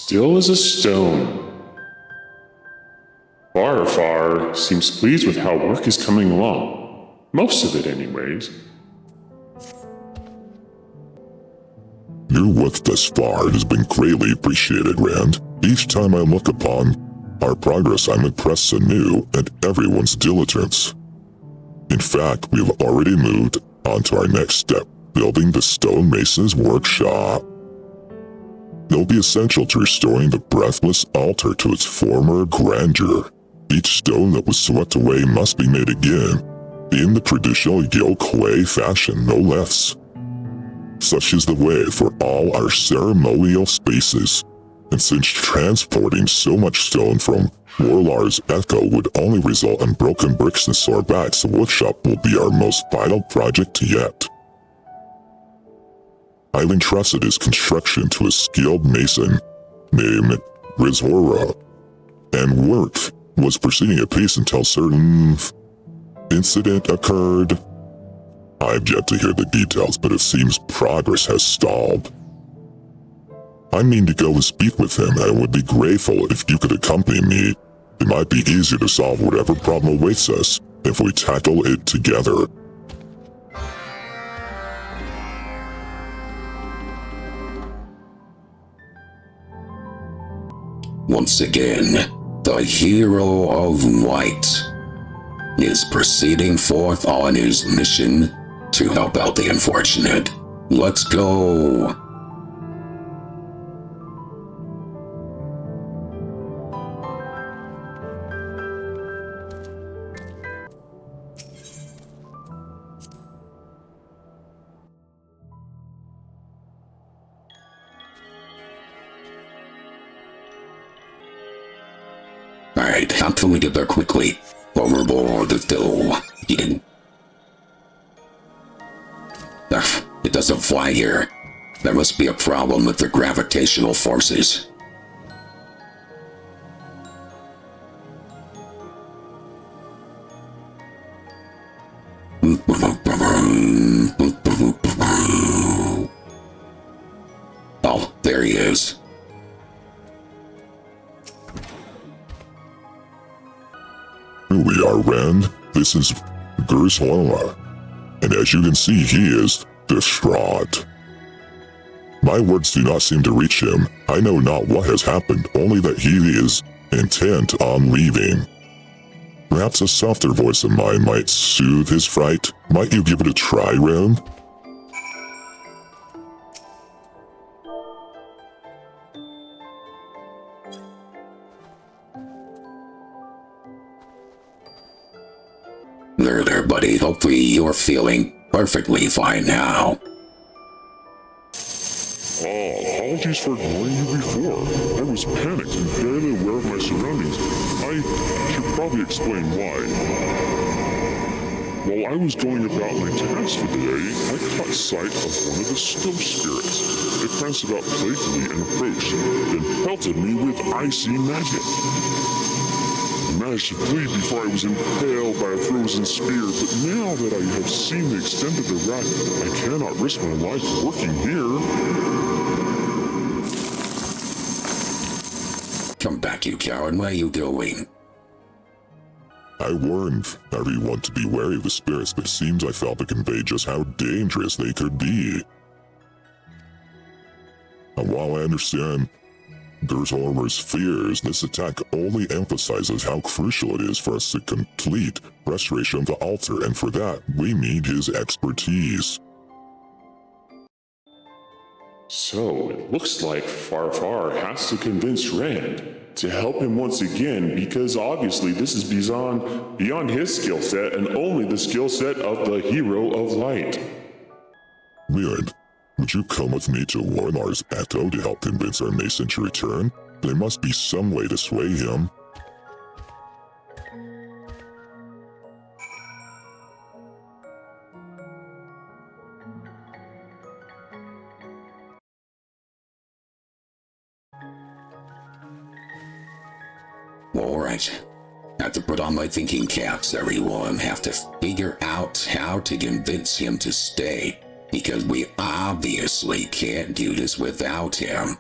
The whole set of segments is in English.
Still as a stone. Farfar seems pleased with how work is coming along. Most of it, anyways. Your work thus far has been greatly appreciated, Rand. Each time I look upon our progress, I'm impressed anew at everyone's diligence. In fact, we have already moved on to our next step, building the Stonemason's workshop. It'll be essential to restoring the Breathless Altar to its former grandeur. Each stone that was swept away must be made again, in the traditional Yok'we fashion, no less. Such is the way for all our ceremonial spaces, and since transporting so much stone from Morlar's echo would only result in broken bricks and sore backs, the workshop will be our most vital project yet. I've entrusted its construction to a skilled mason named Rezora, and work was proceeding at pace until certain incident occurred. I've yet to hear the details, but it seems progress has stalled. I mean to go and speak with him, and would be grateful if you could accompany me. It might be easier to solve whatever problem awaits us if we tackle it together. Once again, the hero of light is proceeding forth on his mission to help out the unfortunate. Let's go! Alright, how can we get there quickly? Overboard the dough. It doesn't fly here. There must be a problem with the gravitational forces. Oh, there he is. Here we are, Rand. This is Grzorla, and as you can see, he is distraught. My words do not seem to reach him. I know not what has happened, only that he is intent on leaving. Perhaps a softer voice of mine might soothe his fright. Might you give it a try, Rand? There, buddy. Hopefully you're feeling perfectly fine now. Apologies for ignoring you before. I was panicked and barely aware of my surroundings. I should probably explain why. While I was going about my task for the day, I caught sight of one of the snow spirits. It pranced about playfully and approached, then pelted me with icy magic. I managed to flee before I was impaled by a frozen spear, but now that I have seen the extent of the wrath, I cannot risk my life working here. Come back, you coward. Where are you going? I warned everyone to be wary of the spirits, but it seems I failed to convey just how dangerous they could be. And while I understand Grzorla's fears, this attack only emphasizes how crucial it is for us to complete restoration of the altar, and for that, we need his expertise. So, it looks like Farfar has to convince Rand to help him once again, because obviously this is beyond his skill set and only the skill set of the Hero of Light. Rand, would you come with me to Morlar's Echo to help convince our Mason to return? There must be some way to sway him. Alright. Have to put on my thinking caps, everyone. Have to figure out how to convince him to stay, because we obviously can't do this without him.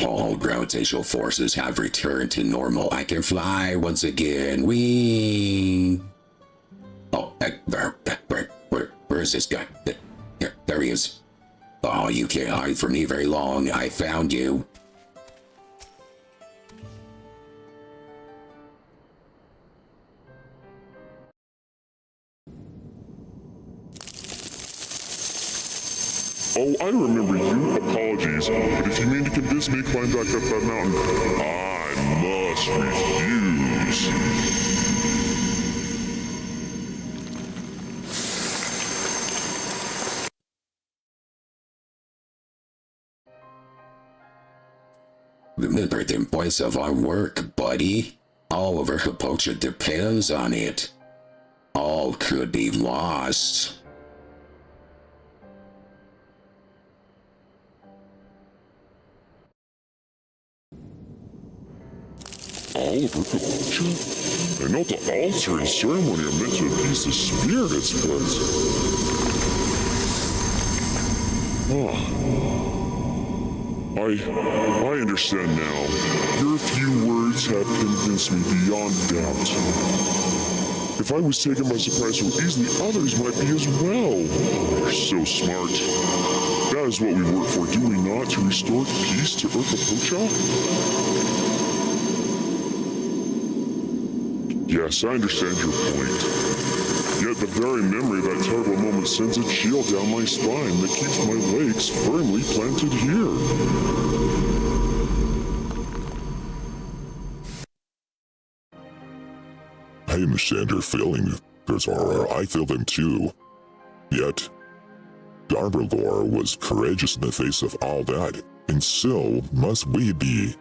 All gravitational forces have returned to normal. I can fly once again. Whee! Oh, where is this guy? There he is. Oh, you can't hide from me very long. I found you. Oh, I remember you. Apologies. But if you mean to convince me to climb back up that mountain, I must refuse. Remember the importance of our work, buddy. All of our Katotra depends on it. All could be lost. All of Katotra? I know the altar and ceremony are meant to appease the spirits, but... I understand now. Your few words have convinced me beyond doubt. If I was taken by surprise so easily, others might be as well. You're so smart. That is what we work for, do we not? To restore peace to Katotra? Yes, I understand your point. Yet the very memory of that terrible moment sends a chill down my spine that keeps my legs firmly planted here. I understand your feeling, Rezora. I feel them too. Yet, Grzorla was courageous in the face of all that, and so must we be.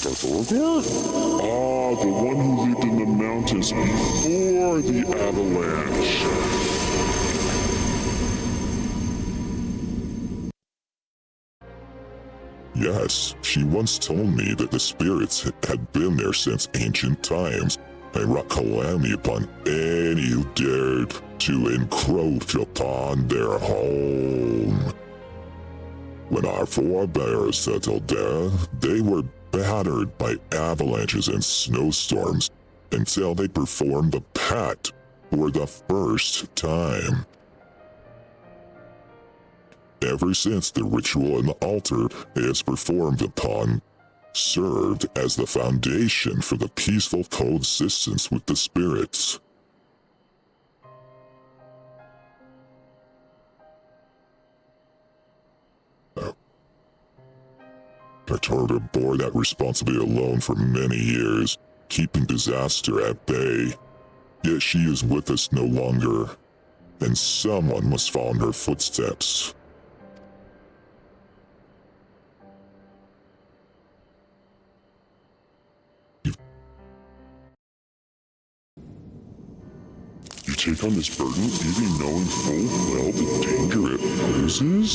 Grzorla? Ah, the one who lived in the mountains before the avalanche. Yes, she once told me that the spirits had been there since ancient times and wrought calamity upon any who dared to encroach upon their home. When our forebears settled there, they were battered by avalanches and snowstorms until they performed the pact for the first time. Ever since, the ritual in the altar is performed upon served as the foundation for the peaceful coexistence with the spirits. Katotra bore that responsibility alone for many years, keeping disaster at bay. Yet she is with us no longer, and someone must follow in her footsteps. You take on this burden even knowing full well the danger it poses?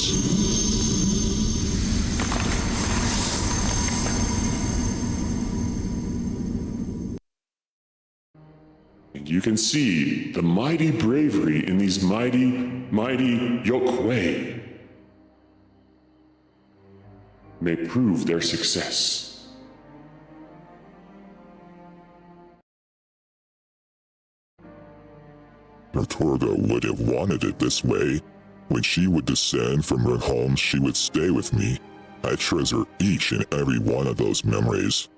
You can see the mighty bravery in these mighty Yok'we. May prove their success. Katotra would have wanted it this way. When she would descend from her home, she would stay with me. I treasure each and every one of those memories.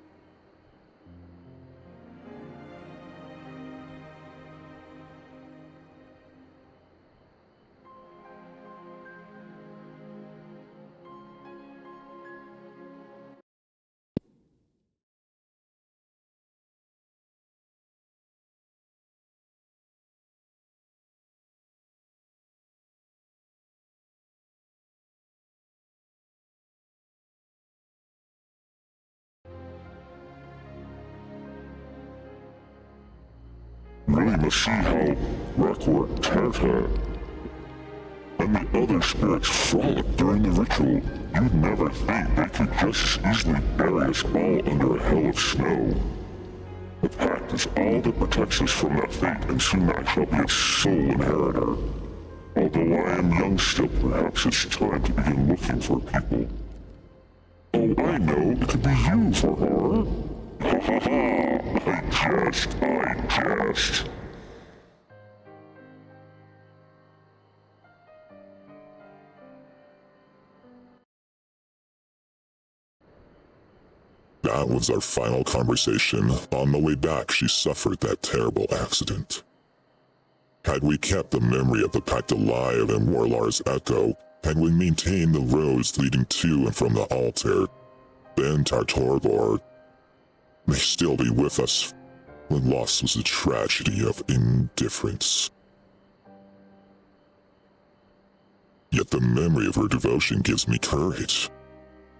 Really must see how Katotra and the other spirits frolic during the ritual. You'd never think they could just as easily bury us all under a hell of snow. The Pacts practice all the protections from that fate, and soon I shall be its sole inheritor. Although I am young still, perhaps it's time to begin looking for people. Oh, I know, it could be you, Farfar. Ha ha ha, I jest. That was our final conversation. On the way back, she suffered that terrible accident. Had we kept the memory of the pact alive in Morlar's echo, had we maintained the roads leading to and from the altar, then Tartorbor may still be with us. What loss was a tragedy of indifference. Yet the memory of her devotion gives me courage.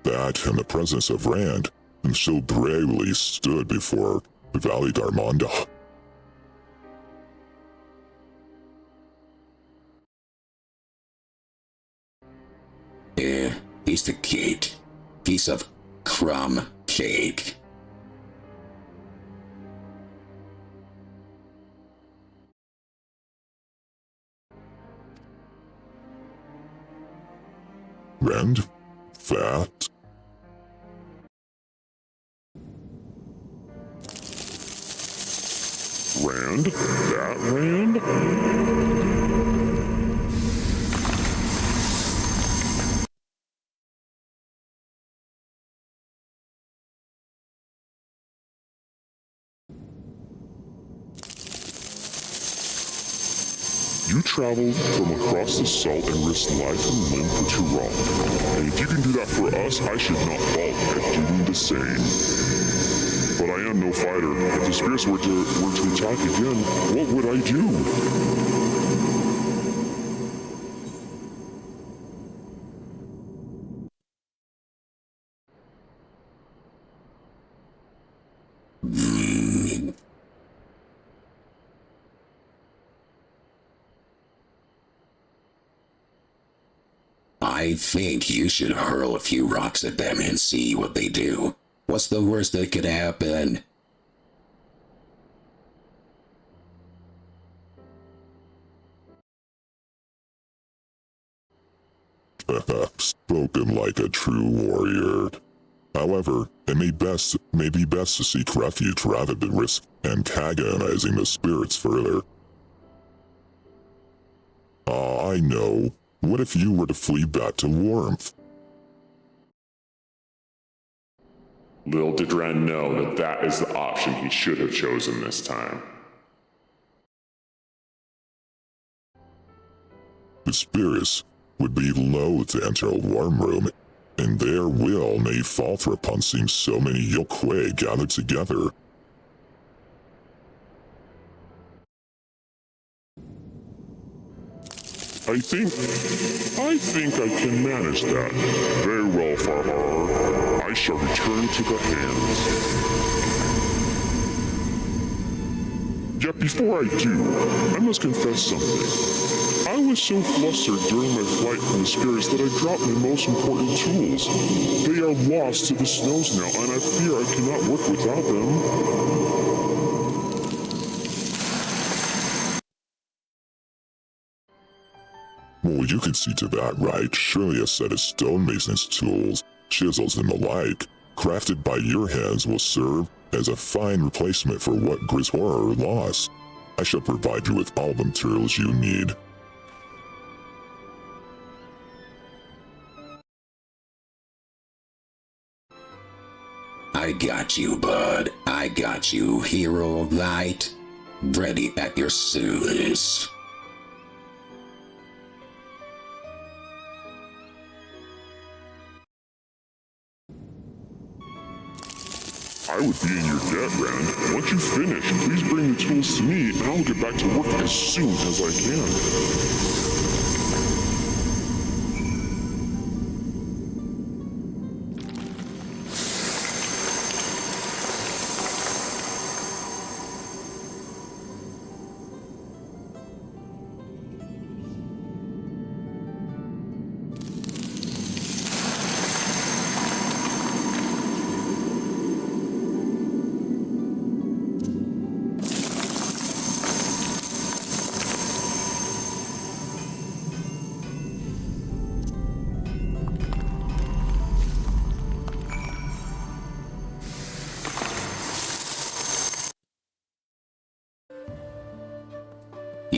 That and the presence of Rand, who so bravely stood before Valley Darmonda. Piece of cake. Piece of crumb cake. Rand? That? Rand? That Rand? You traveled from across the salt and risked life and limb for Tural. And if you can do that for us, I should not balk at doing the same. But I am no fighter. If the spirits were to attack again, what would I do? I think you should hurl a few rocks at them and see what they do. What's the worst that could happen? Spoken like a true warrior. However, it may be best to seek refuge rather than risk antagonizing the spirits further. I know. What if you were to flee back to Warmth? Little did Rand know that is the option he should have chosen this time. The spirits would be loath to enter a warm room, and their will may falter upon seeing so many Yok'we gathered together. I think I can manage that. Very well, Farfar. I shall return to the hands. Yet before I do, I must confess something. I was so flustered during my flight from the spirits that I dropped my most important tools. They are lost to the snows now, and I fear I cannot work without them. Well, you can see to that, right? Surely a set of stonemason's tools, chisels and the like, crafted by your hands will serve as a fine replacement for what Grzorla lost. I shall provide you with all the materials you need. I got you, bud. I got you, hero of light. Ready at your service. I would be in your debt, Rand. Once you finish, please bring the tools to me, and I'll get back to work as soon as I can.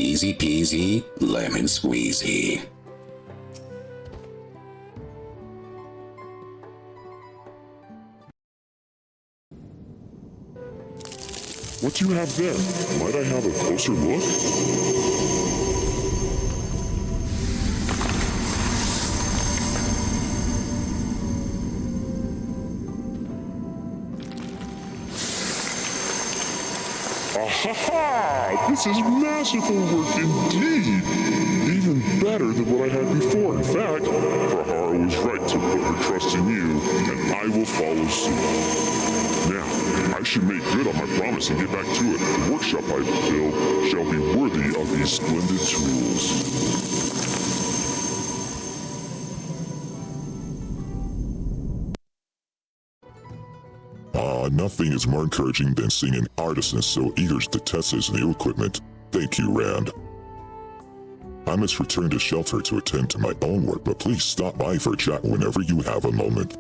Easy peasy, lemon squeezy. What do you have there? Might I have a closer look? Ahaha! This is masterful work indeed! Even better than what I had before. In fact, Farfar was right to put her trust in you, and I will follow suit. Now, I should make good on my promise and get back to it. The workshop I build shall be worthy of these splendid tools. Nothing is more encouraging than seeing an artisan so eager to test his new equipment. Thank you, Rand. I must return to shelter to attend to my own work, but please stop by for a chat whenever you have a moment.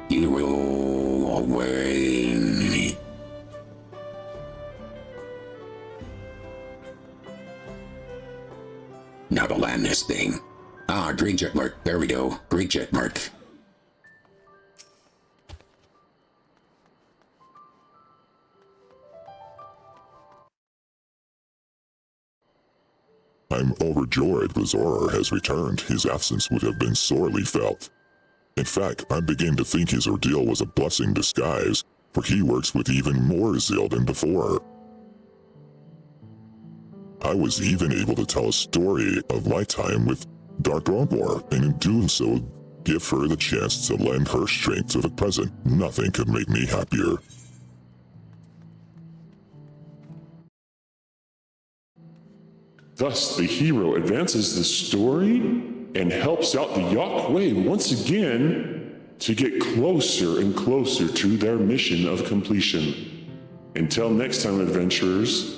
You will away. Now to land this thing. Green check mark. There we go. Green check mark. I'm overjoyed Rezora has returned. His absence would have been sorely felt. In fact, I'm beginning to think his ordeal was a blessing in disguise, for he works with even more zeal than before. I was even able to tell a story of my time with Dark War, and in doing so, give her the chance to lend her strength to the present. Nothing could make me happier. Thus, the hero advances the story and helps out the Yok'we once again to get closer and closer to their mission of completion. Until next time, adventurers.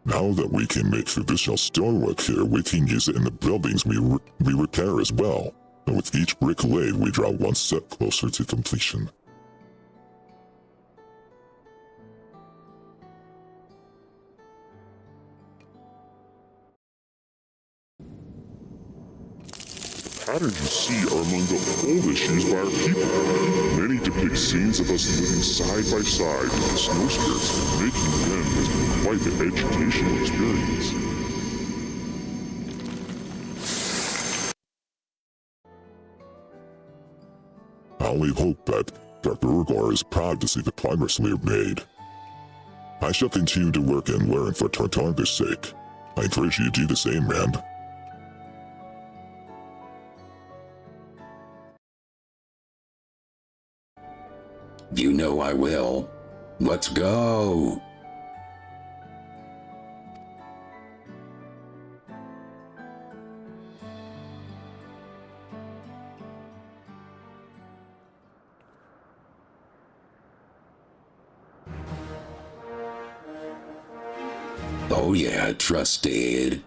Now that we can make traditional stonework here, we can use it in the buildings we repair as well. And with each brick laid, we draw one step closer to completion. The patterns you see are among the oldest used by our people. Many depict scenes of us living side by side with the snow spirits, and making them has been quite an educational experience. I only hope that Dr. is proud to see the progress we have made. I shall continue to work and learn for Tartarga's sake. I encourage you to do the same, Rand. You know I will. Let's go. Oh yeah, trusted.